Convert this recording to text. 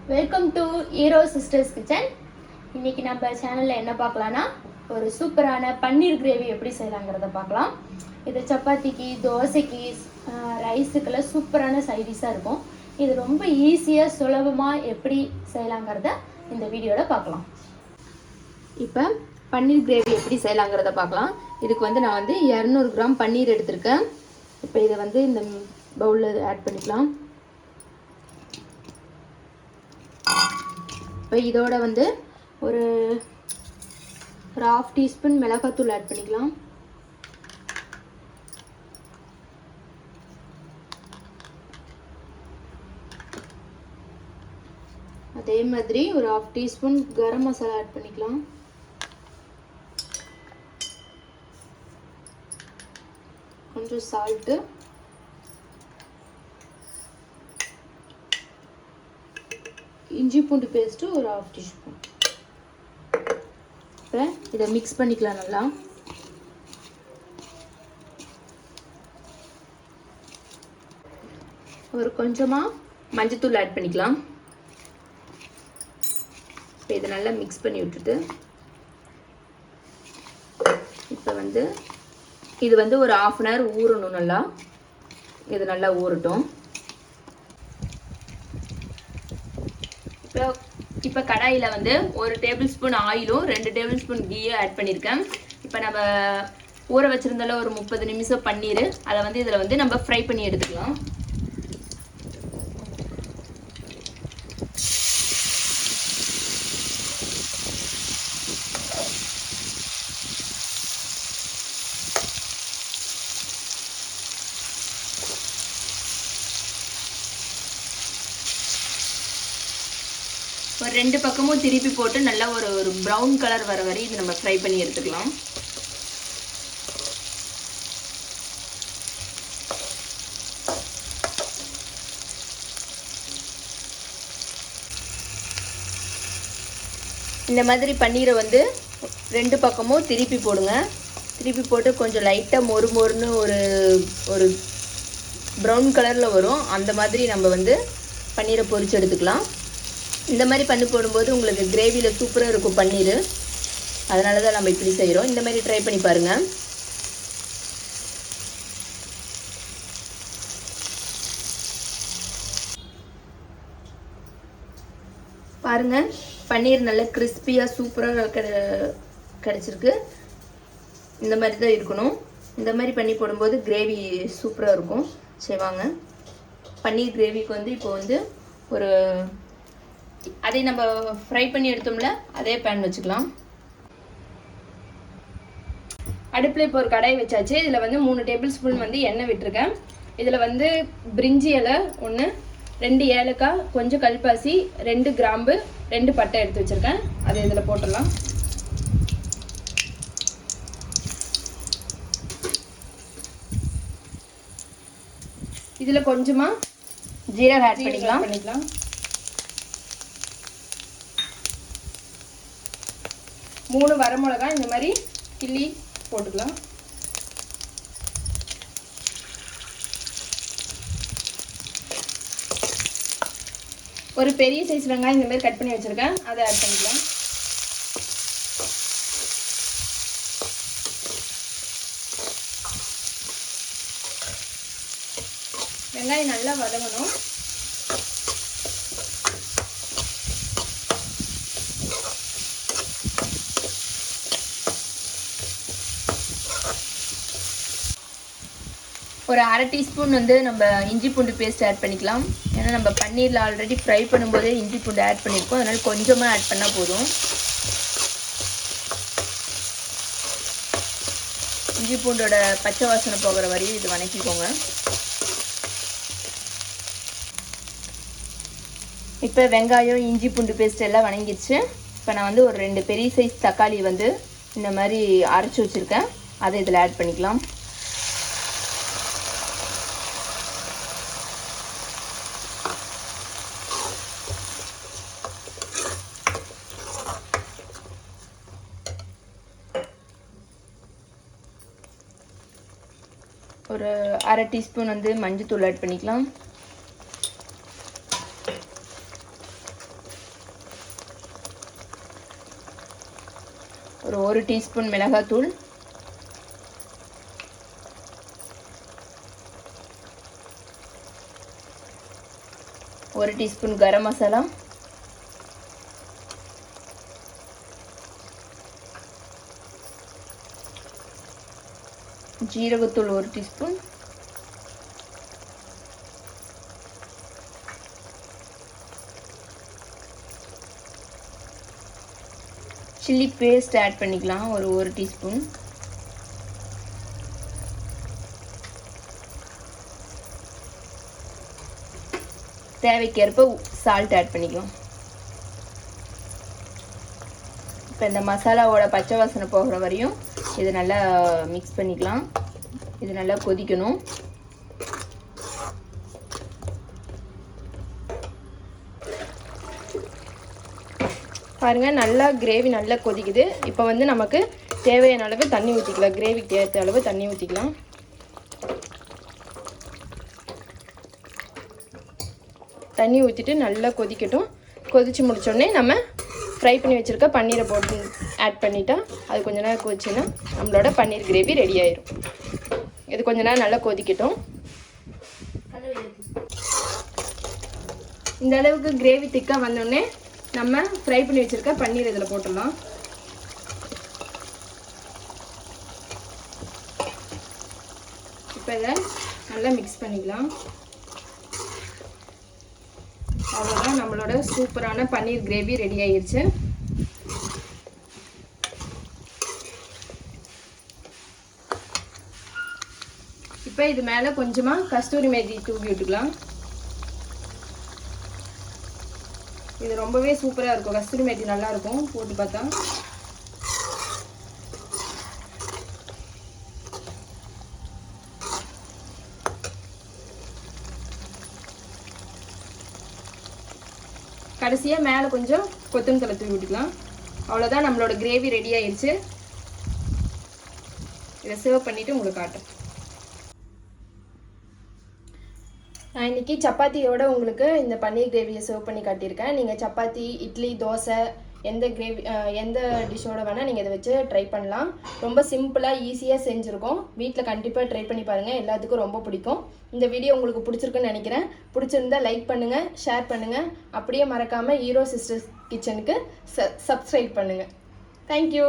Welcome to hero sisters kitchen. இன்னைக்கு நம்ம சேனலில் என்ன பார்க்கலான்னா, ஒரு சூப்பரான பன்னீர் கிரேவி எப்படி செய்யலாங்கிறத பார்க்கலாம். இது சப்பாத்திக்கு, தோசைக்கு, ரைஸுக்கெல்லாம் சூப்பரான சைடிஷாக இருக்கும். இது ரொம்ப ஈஸியாக சுலபமாக எப்படி செய்யலாங்கிறத இந்த வீடியோவில் பார்க்கலாம். இப்போ பன்னீர் கிரேவி எப்படி செய்யலாங்கிறத பார்க்கலாம். இதுக்கு நான் 200 கிராம் பன்னீர் எடுத்திருக்கேன். இப்போ இதை இந்த பவுலில் ஆட் பண்ணிக்கலாம். இப்போ இதோட ஒரு 1/2 டீஸ்பூன் மிளகாத்தூள் ஆட் பண்ணிக்கலாம். அதே மாதிரி ஒரு 1/2 டீஸ்பூன் கரம் மசாலா ஆட் பண்ணிக்கலாம். கொஞ்சம் சால்ட்டு, இஞ்சி பூண்டு பேஸ்ட்டு ஒரு 1/2 டீஸ்பூன். இப்போ இதை மிக்ஸ் பண்ணிக்கலாம் நல்லா. ஒரு கொஞ்சமாக மஞ்சத்தூள் ஆட் பண்ணிக்கலாம். இப்போ இதை நல்லா மிக்ஸ் பண்ணி விட்டுட்டு இப்போ இது ஒரு 1/2 hour ஊறணும். நல்லா இது நல்லா ஊறட்டும். இப்போ கடாயில் 1 டேபிள் ஸ்பூன் ஆயிலும் 2 டேபிள் ஸ்பூன் கீயும் ஆட் பண்ணியிருக்கேன். இப்போ நம்ம ஊற வச்சுருந்தால ஒரு 30 நிமிஷம் பன்னீர் அதை இதில் நம்ம ஃப்ரை பண்ணி எடுத்துக்கலாம். ஒரு 2 பக்கமும் திருப்பி போட்டு நல்லா ஒரு ப்ரௌன் கலர் வர வரை இது நம்ம ஃப்ரை பண்ணி எடுத்துக்கலாம். இந்த மாதிரி பன்னீரை 2 பக்கமும் திருப்பி போடுங்க. திருப்பி போட்டு கொஞ்சம் லைட்டாக மொறுன்னு ஒரு ப்ரௌன் கலரில் வரும். அந்த மாதிரி நம்ம பன்னீரை பொரிச்சு எடுத்துக்கலாம். இந்த மாதிரி பண்ணி போடும்போது உங்களுக்கு கிரேவியில் சூப்பராக இருக்கும் பன்னீர். அதனால தான் நம்ம இப்படி செய்கிறோம். இந்த மாதிரி ட்ரை பண்ணி பாருங்கள். பாருங்கள், பன்னீர் நல்ல கிறிஸ்பியாக சூப்பராக கிடச்சிருக்கு. இந்த மாதிரி தான் இருக்கணும். இந்த மாதிரி பண்ணி போடும்போது கிரேவி சூப்பராக இருக்கும். செய்வாங்க பன்னீர் கிரேவிக்கு இப்போ ஒரு அதை நம்ம ஃப்ரை பண்ணி எடுத்தோம்ல அதே பேன் வச்சுக்கலாம். அடுப்பில் இப்போ ஒரு கடாய் வச்சாச்சு. இதில் 3 டேபிள் ஸ்பூன் எண்ணெய் விட்டுருக்கேன். இதில் பிரிஞ்சி இலை 1, 2 ஏலக்காய், கொஞ்சம் கல்பாசி, 2 கிராம்பு, 2 பட்டை எடுத்து வச்சுருக்கேன். அதை இதில் போட்டுடலாம். இதில் கொஞ்சமாக ஜீரகம் ஆட் பண்ணிக்கலாம். 3 வரமிளகாய் இந்த மாதிரி கிள்ளி போட்டுக்கலாம். ஒரு பெரிய சைஸ் வெங்காயம் இந்த மாதிரி கட் பண்ணி வச்சுருக்கேன். அதை ஆட் பண்ணிக்கலாம். வெங்காயம் நல்லா வதங்கணும். ஒரு 1/2 டீஸ்பூன் நம்ம இஞ்சி பூண்டு பேஸ்ட் ஆட் பண்ணிக்கலாம். ஏன்னா நம்ம பன்னீரில் ஆல்ரெடி ஃப்ரை பண்ணும்போதே இஞ்சி பூண்டு ஆட் பண்ணியிருக்கோம். அதனால் கொஞ்சமாக ஆட் பண்ணால் போதும். இஞ்சி பூண்டோட பச்சை வாசனை போகிற வரையும் இது வதக்கிக்கோங்க. இப்போ வெங்காயம் இஞ்சி பூண்டு பேஸ்ட் எல்லாம் வதங்கிடுச்சு. இப்போ நான் ஒரு 2 பெரிய சைஸ் தக்காளி இந்த மாதிரி அரைச்சி வச்சுருக்கேன். அதை இதில் ஆட் பண்ணிக்கலாம். ஒரு 1/2 டீஸ்பூன் மஞ்சத்தூள் ஆட் பண்ணிக்கலாம். ஒரு 1 டீஸ்பூன் மிளகாத்தூள், ஒரு டீஸ்பூன் கரம் மசாலா, ஜீரகத்தூள் 1 டீஸ்பூன், சில்லி பேஸ்ட் ஆட் பண்ணிக்கலாம் ஒரு 1 டீஸ்பூன், தேவைக்கேற்ப சால்ட் ஆட் பண்ணிக்கலாம். இப்போ இந்த மசாலாவோட பச்சை வாசனை போகிற வரையும் இதை நல்லா மிக்ஸ் பண்ணிக்கலாம். இது நல்லா கொதிக்கணும். பாருங்கள், நல்லா கிரேவி நல்லா கொதிக்குது. இப்போ வந்து நமக்கு தேவையான அளவு தண்ணி ஊற்றிக்கலாம். கிரேவிக்கு ஏற்ற அளவு தண்ணி ஊற்றிக்கலாம். தண்ணி ஊற்றிட்டு நல்லா கொதிக்கட்டும். கொதித்து முடித்தோடனே நம்ம ஃப்ரை பண்ணி வச்சுருக்க பன்னீரை போட்டு ஆட் பண்ணிட்டா அது கொஞ்ச நேரம் கொதிச்சுன்னா நம்மளோட பன்னீர் கிரேவி ரெடி ஆயிடும். இது கொஞ்ச நேரம் நல்லா கொதிக்கட்டும். இந்த அளவுக்கு கிரேவி திக்காக வந்தோடனே நம்ம ஃப்ரை பண்ணி வச்சுருக்க பன்னீர் இதில் போட்டுடலாம். இப்போ இதை நல்லா மிக்ஸ் பண்ணிக்கலாம். அவ்வளோதான், நம்மளோட சூப்பரான பன்னீர் கிரேவி ரெடி ஆயிடுச்சு. இப்போ இது மேலே கொஞ்சமாக கஸ்தூரி மேத்தி தூவி விட்டுக்கலாம். இது ரொம்பவே சூப்பராக இருக்கும். கஸ்தூரி மேத்தி நல்லாயிருக்கும் போட்டு பார்த்தா. கடைசியாக மேலே கொஞ்சம் கொத்தமல்லி தழை தூவி விட்டுக்கலாம். அவ்வளோதான், நம்மளோட கிரேவி ரெடி ஆயிடுச்சு. இதை சர்வ் பண்ணிவிட்டு உங்களுக்கு காட்டுறேன். நான் இன்றைக்கி சப்பாத்தியோட உங்களுக்கு இந்த பன்னீர் கிரேவியை சர்வ் பண்ணி காட்டியிருக்கேன். நீங்கள் சப்பாத்தி, இட்லி, தோசை எந்த டிஷ்ஷோட வேணால் நீங்கள் இதை வச்சு ட்ரை பண்ணலாம். ரொம்ப சிம்பிளாக ஈஸியாக செஞ்சுருக்கோம். வீட்டில் கண்டிப்பாக ட்ரை பண்ணி பாருங்கள். எல்லாத்துக்கும் ரொம்ப பிடிக்கும். இந்த வீடியோ உங்களுக்கு பிடிச்சிருக்குன்னு நினைக்கிறேன். பிடிச்சிருந்தா லைக் பண்ணுங்கள், ஷேர் பண்ணுங்கள். அப்படியே மறக்காமல் ஹீரோ சிஸ்டர்ஸ் கிச்சனுக்கு சப்ஸ்கிரைப் பண்ணுங்கள். தேங்க்யூ.